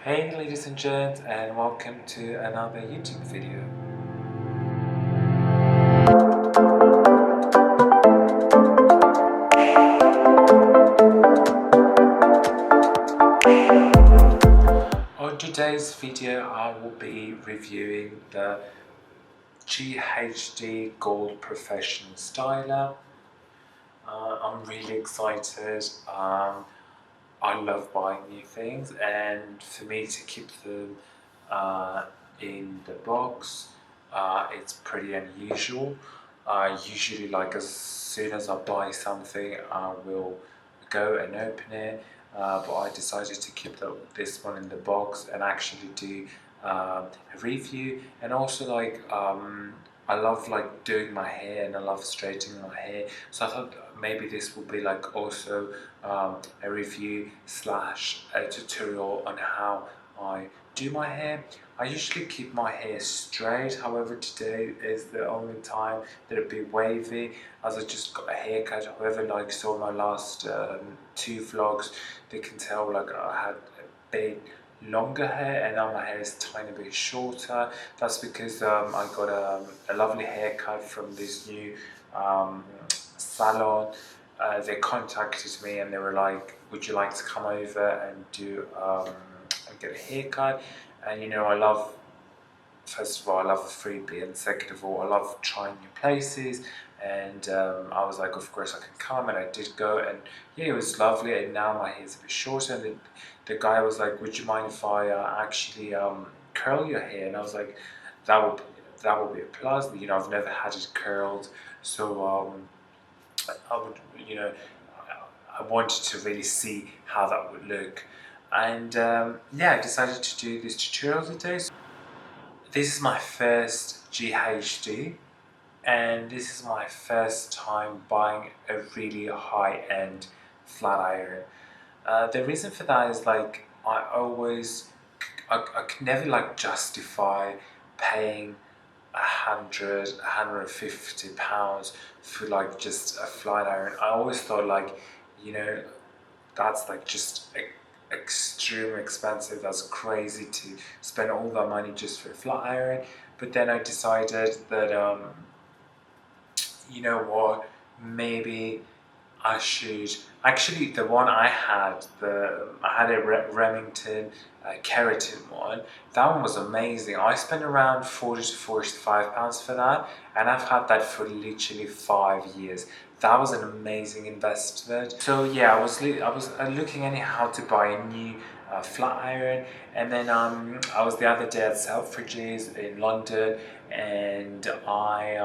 Hey ladies and gents, and welcome to another YouTube video. On today's video I will be reviewing the GHD Gold Professional Styler. I'm really excited. I love buying new things, and for me to keep them in the box, it's pretty unusual. Usually, like as soon as I buy something, I will go and open it. But I decided to keep this one in the box and actually do a review. And also, I love like doing my hair and I love straightening my hair. So I thought maybe this will be like also a review slash a tutorial on how I do my hair. I usually keep my hair straight, however today is the only time that it'd be wavy as I just got a haircut. However, like saw my last two vlogs, they can tell like I had a bit longer hair and now my hair is a tiny bit shorter. That's because I got a lovely haircut from this new salon. They contacted me and they were like, would you like to come over and do and get a haircut? And you know, first of all, I love a freebie, and second of all, I love trying new places. And I was like, of course I can come, and I did go, and yeah, it was lovely. And now my hair's a bit shorter, and the guy was like, would you mind if I actually curl your hair? And I was like, that would that would be a plus. You know, I've never had it curled, so I would, you know, I wanted to really see how that would look. And yeah, I decided to do this tutorial today. So this is my first GHD, and this is my first time buying a really high-end flat iron. The reason for that is like I can never like justify paying 150 pounds for like just a flat iron. I always thought like, you know, that's like just extremely expensive. That's crazy to spend all that money just for a flat iron. But then I decided that you know what, maybe I should actually the one I had a Remington keratin one. That one was amazing. I spent around 40 to 45 pounds for that, and I've had that for literally 5 years. That was an amazing investment. So yeah, I was looking anyhow to buy a new flat iron, and then I was the other day at Selfridges in London, and I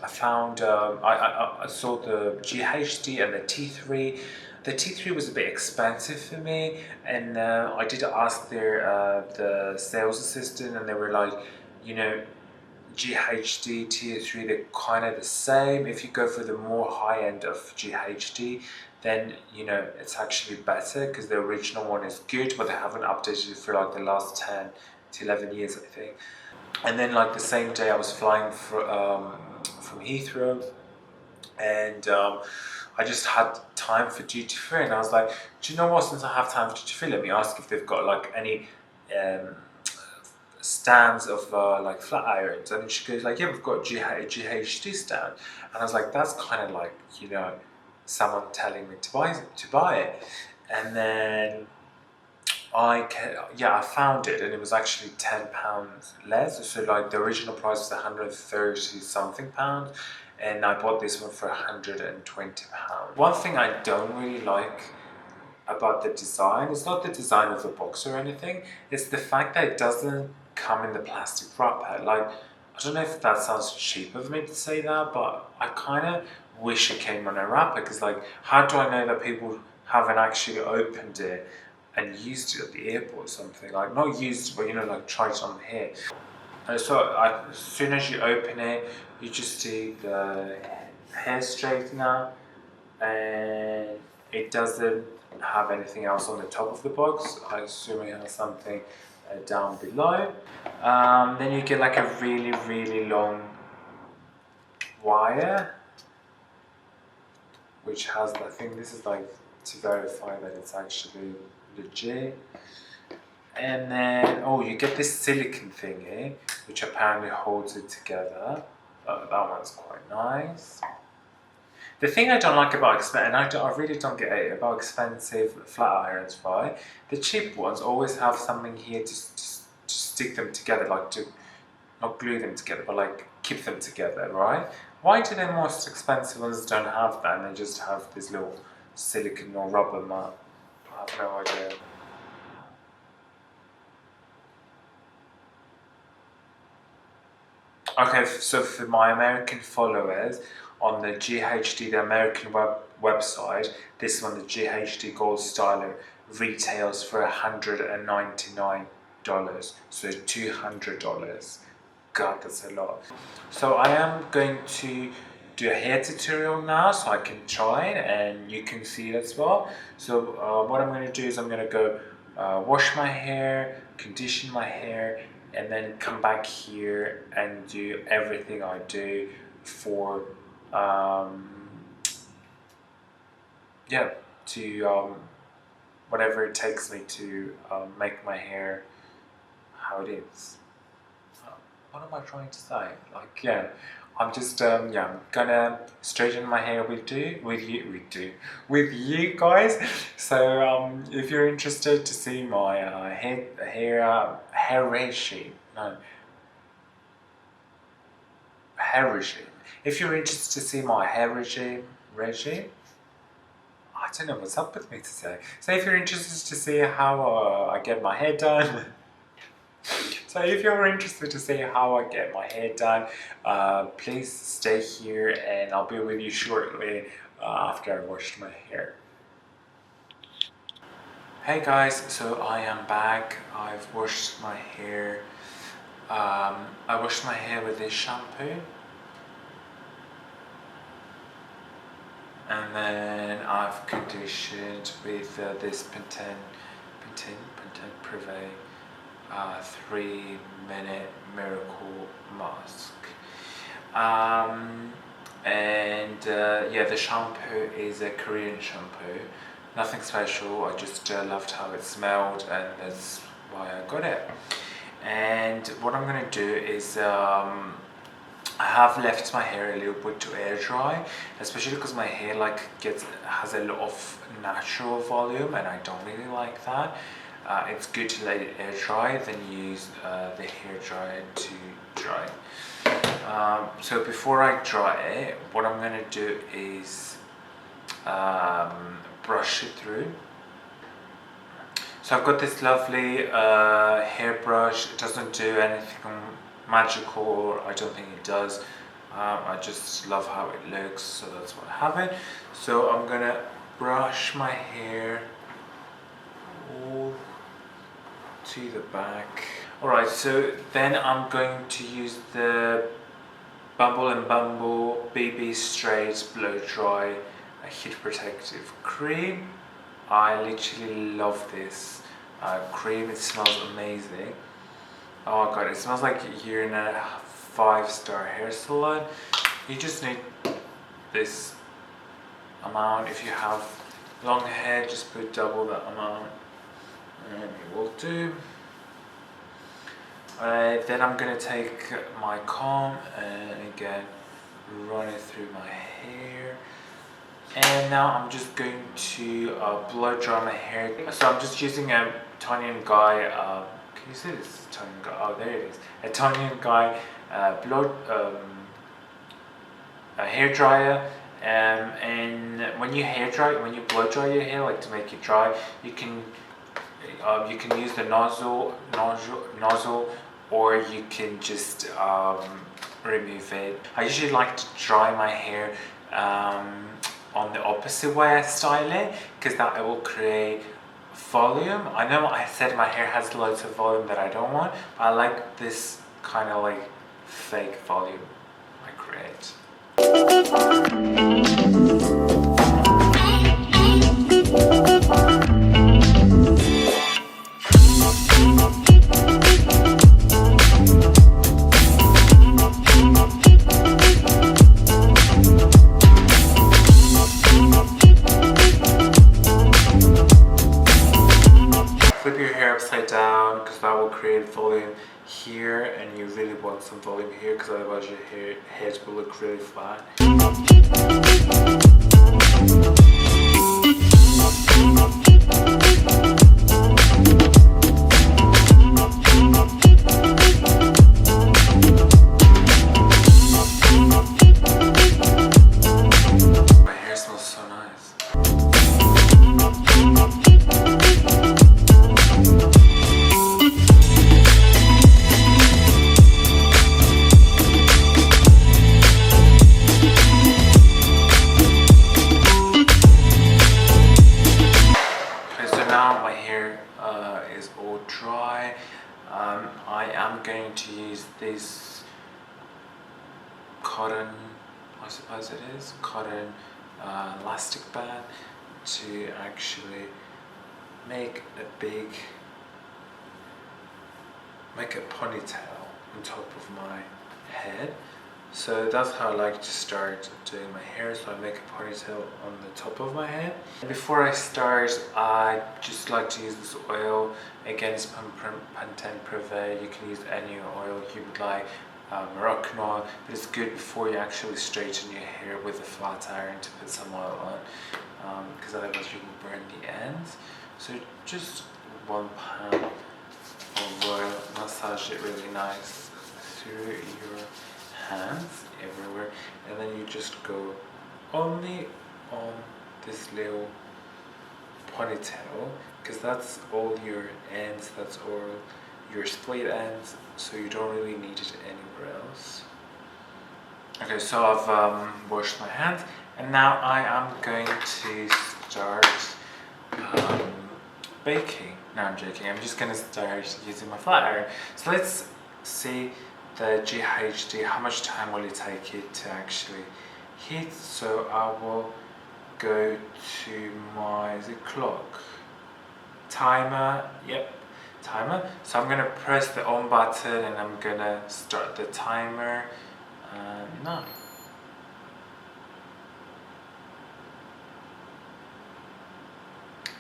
found I saw the GHD and the T3. The T3 was a bit expensive for me, and I did ask the sales assistant, and they were like, you know, GHD, T3, they're kind of the same. If you go for the more high end of GHD, then you know it's actually better because the original one is good, but they haven't updated it for like the last 10 to 11 years, I think. And then like the same day I was flying from Heathrow, and I just had time for duty free, and I was like, do you know what, since I have time for duty free, let me ask if they've got like any stands of like flat irons. And she goes like, yeah, we've got a GHD stand. And I was like, that's kind of like, you know, someone telling me to buy it. And then I found it, and it was actually £10 less. So like the original price was 130 something pounds, and I bought this one for £120. One thing I don't really like about the design, it's not the design of the box or anything, it's the fact that it doesn't come in the plastic wrapper. Like, I don't know if that sounds cheap of me to say that, but I kind of wish it came on a wrapper, because like, how do I know that people haven't actually opened it and used it at the airport or something? Like, not used, but you know, like tried it on here. And so as soon as you open it, you just do the hair straightener, and it doesn't have anything else on the top of the box. I assume it has something down below. Then you get like a really, really long wire, which has, I think this is like to verify that it's actually legit. And then, oh, you get this silicone thingy, which apparently holds it together. Oh, that one's quite nice. The thing I don't like about expensive, and I really don't get it about expensive flat irons, right? The cheap ones always have something here to stick them together, like to not glue them together, but like keep them together, right? Why do the most expensive ones don't have that and they just have this little silicone or rubber mat? I have no idea. Okay, so for my American followers, on the GHD, the American website, this one, the GHD Gold Styler, retails for $199, so $200. God, that's a lot. So I am going to do a hair tutorial now, so I can try it and you can see it as well. So what I'm going to do is I'm going to go wash my hair, condition my hair, and then come back here and do everything I do for yeah, to whatever it takes me to make my hair how it is. What am I trying to say? Like, yeah, I'm just yeah, I'm gonna straighten my hair with you guys. So if you're interested to see my hair regime, no, hair regime. If you're interested to see my hair regime, I don't know what's up with me today. So if you're interested to see how I get my hair done. So if you're interested to see how I get my hair done, please stay here and I'll be with you shortly after I washed my hair. Hey guys, so I am back. I've washed my hair. I washed my hair with this shampoo. And then I've conditioned with this Pantene Privé 3-minute miracle mask. Yeah, the shampoo is a Korean shampoo. Nothing special, I just loved how it smelled and that's why I got it. And what I'm going to do is I have left my hair a little bit to air dry, especially because my hair has a lot of natural volume and I don't really like that. It's good to let it air dry, then use the hair dryer to dry. So before I dry it, what I'm going to do is brush it through. So I've got this lovely hairbrush. It doesn't do anything magical, I don't think it does. I just love how it looks, so that's why I have it. So I'm gonna brush my hair all to the back. Alright, so then I'm going to use the Bumble and Bumble BB Straight Blow Dry Heat Protective Cream. I literally love this cream, it smells amazing. Oh my god, it smells like you're in a 5-star hair salon. You just need this amount. If you have long hair, just put double that amount and it will do. Then I'm gonna take my comb and again run it through my hair. And now I'm just going to blow dry my hair. So I'm just using a Tony & Guy, can you see this? Tony & Guy, oh there it is. A Tony & Guy hair dryer. And when you blow dry your hair, like to make it dry, you can use the nozzle, or you can just remove it. I usually like to dry my hair on the opposite way I style it, because that it will create volume. I know I said my hair has loads of volume that I don't want, but I like this kind of like fake volume I create. down because that will create volume here, and you really want some volume here because otherwise your head will look really flat. My hair smells so nice. Now my hair is all dry. I am going to use this cotton, I suppose it is, cotton elastic band to actually make a ponytail on top of my head. So that's how I like to start doing my hair. So I make a ponytail on the top of my head. Before I start, I just like to use this oil. Again, it's Pantene Privé. You can use any oil you would like, Moroccan oil, but it's good before you actually straighten your hair with a flat iron to put some oil on, because otherwise you will burn the ends. So just 1 pound of oil, massage it really nice through your hands everywhere, and then you just go only on this little ponytail because that's all your ends, that's all your split ends, so you don't really need it anywhere else. Okay, so I've washed my hands, and now I am going to start baking. No, I'm joking. I'm just going to start using my flat iron. So let's see the GHD, how much time will it take it to actually heat. So I will go to my, is it clock? Timer, yep, timer. So I'm gonna press the on button and I'm gonna start the timer now.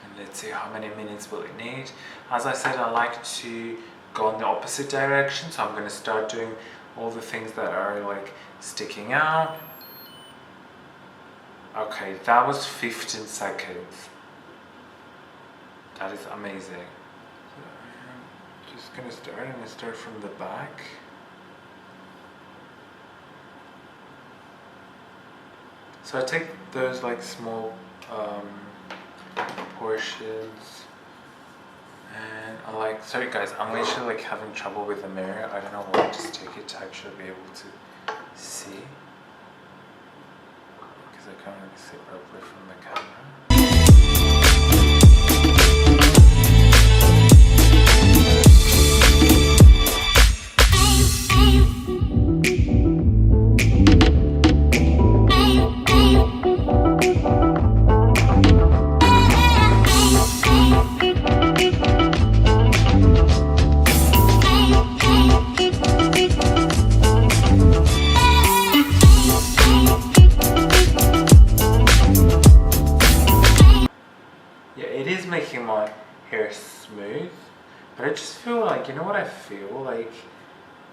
And let's see how many minutes will it need. As I said, I like to go in the opposite direction, so I'm going to start doing all the things that are like sticking out. Okay, that was 15 seconds. That is amazing. So I'm just going to start, and I start from the back. So I take those like small portions. And I like, sorry guys, I'm literally like having trouble with the mirror. I don't know why, just take it to actually be able to see. Because I can't really see properly from the camera. Making my hair smooth, but I just feel like, you know what I feel like?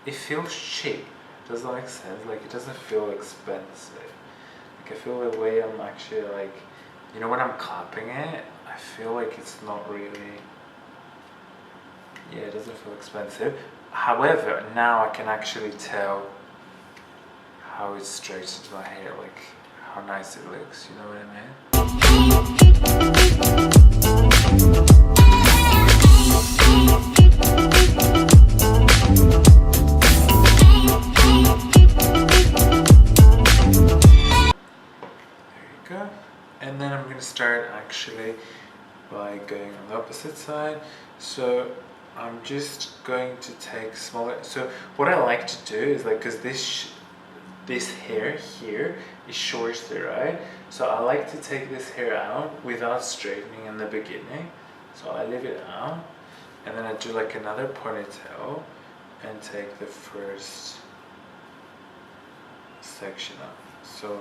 It feels cheap. Does that make sense? Like, it doesn't feel expensive. Like, I feel the way I'm actually like, you know, when I'm clapping it, I feel like it's not really, yeah, it doesn't feel expensive. However, now I can actually tell how it straightens my hair, like how nice it looks, you know what I mean? Go. And then I'm going to start actually by going on the opposite side. So I'm just going to take smaller, so what I like to do is like, because this hair here is shorter, right? So I like to take this hair out without straightening in the beginning. So I leave it out, and then I do like another ponytail and take the first section out. So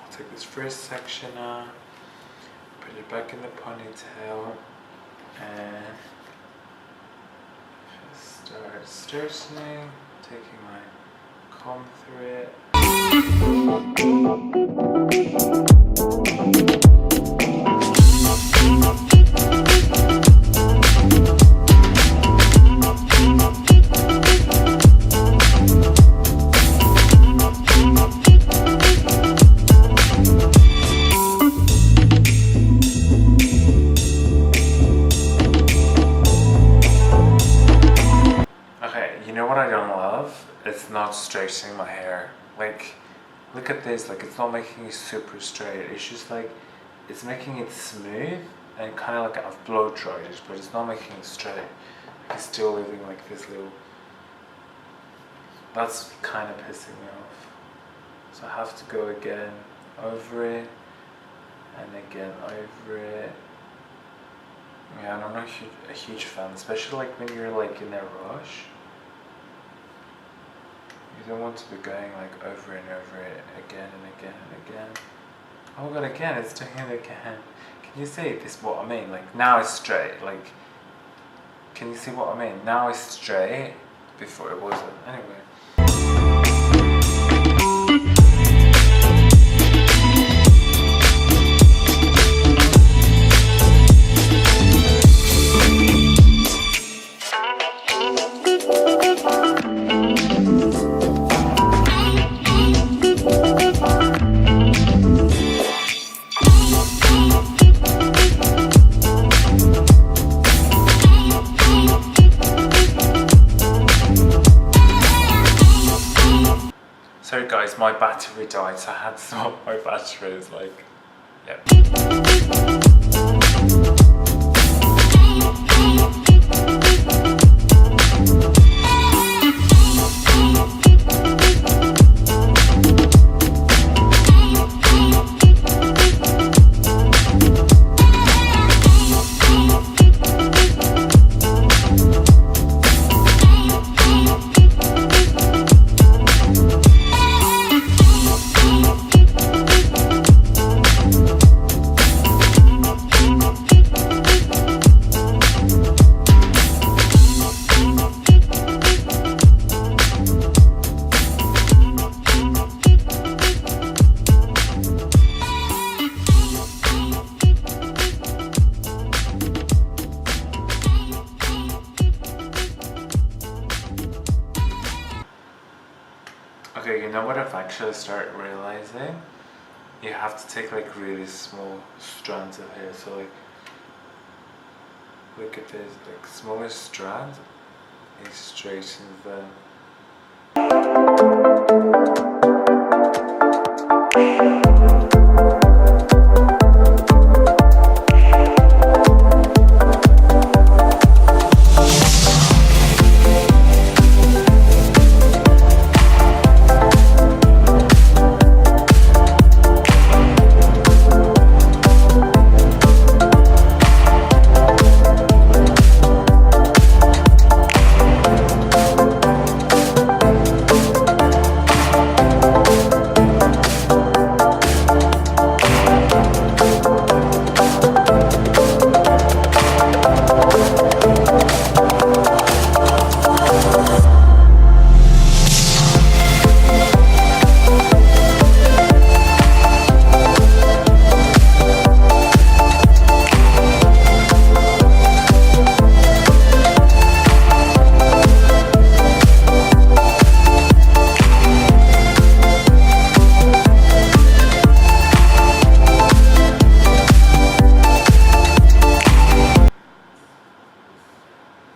I'll take this first section out, put it back in the ponytail, and start straightening, taking my comb through it. You know what I don't love? It's not straightening my hair. Like, look at this, like it's not making it super straight. It's just like, it's making it smooth and kind of like I've blow dried it, but it's not making it straight. Like it's still leaving like this little, that's kind of pissing me off. So I have to go again over it and again over it. Yeah, and I'm not a huge fan, especially like when you're like in a rush. You don't want to be going like over and over it again and again and again. Oh my god, again, it's doing it again. Can you see this, what I mean? Like now it's straight, like, can you see what I mean? Now it's straight, before it wasn't. Anyway. Sorry guys, my battery died, so I had to swap my batteries, like, yep. Okay, you know what I've actually started realizing? You have to take like really small strands of hair. So like, look at this, like smaller strands, it straightens them.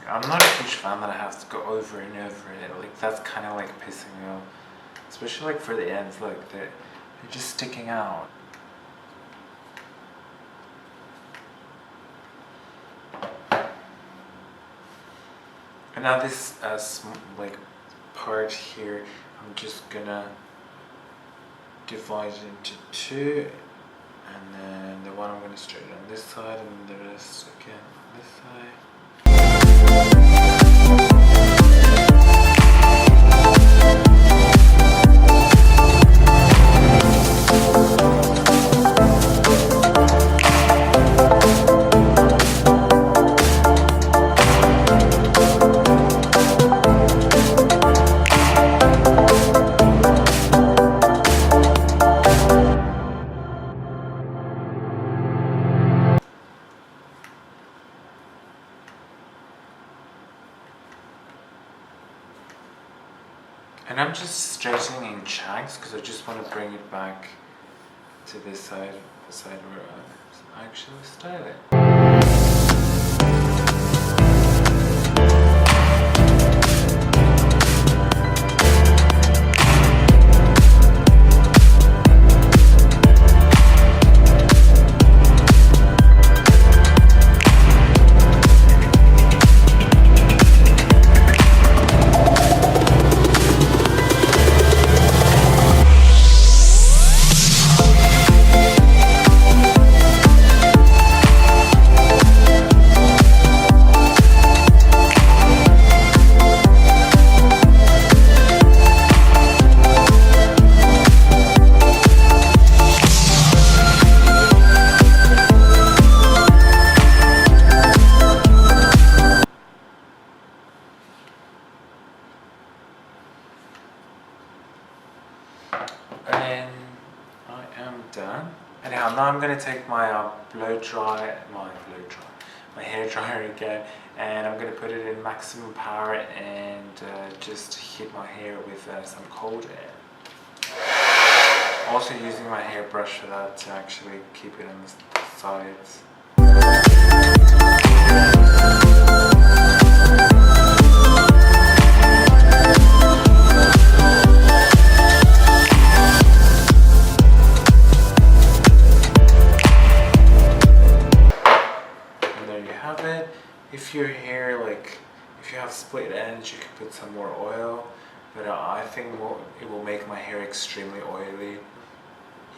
I'm not a huge fan that I have to go over and over it. Like that's kind of like pissing me off, especially like for the ends. Like they're just sticking out. And now this like part here, I'm just gonna divide it into two, and then the one I'm gonna straighten on this side, and the rest again on this side. And I'm just straightening in chunks because I just want to bring it back to this side, the side where I actually style it. And I am done. Anyhow, now I'm going to take my my hair dryer again, and I'm going to put it in maximum power and just heat my hair with some cold air. Also using my hairbrush for that to actually keep it on the sides. If your hair, if you have split ends, you can put some more oil, but I think it will make my hair extremely oily.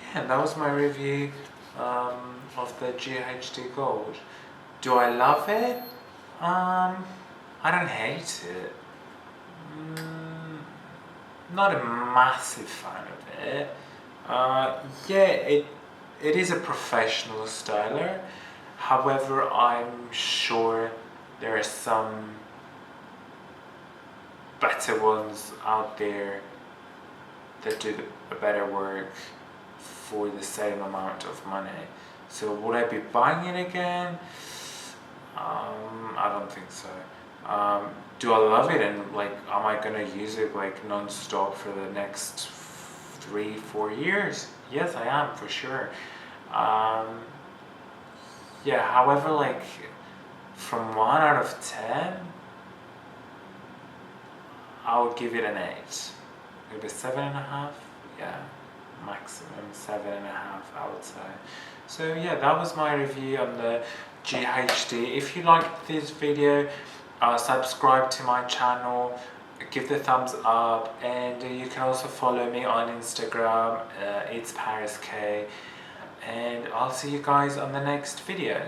Yeah, and that was my review of the GHD Gold. Do I love it? I don't hate it. Not a massive fan of it. Yeah, it is a professional styler. However, I'm sure there are some better ones out there that do a better work for the same amount of money. So would I be buying it again? I don't think so. Do I love it, and am I gonna use it non-stop for the next 3-4 years? Yes, I am, for sure. Yeah, however, from 1 out of 10, I would give it an 8. Maybe 7.5. Yeah, maximum 7.5, I would say. So yeah, that was my review on the GHD. If you liked this video, subscribe to my channel, give the thumbs up, and you can also follow me on Instagram, ItsParisK. And I'll see you guys on the next video.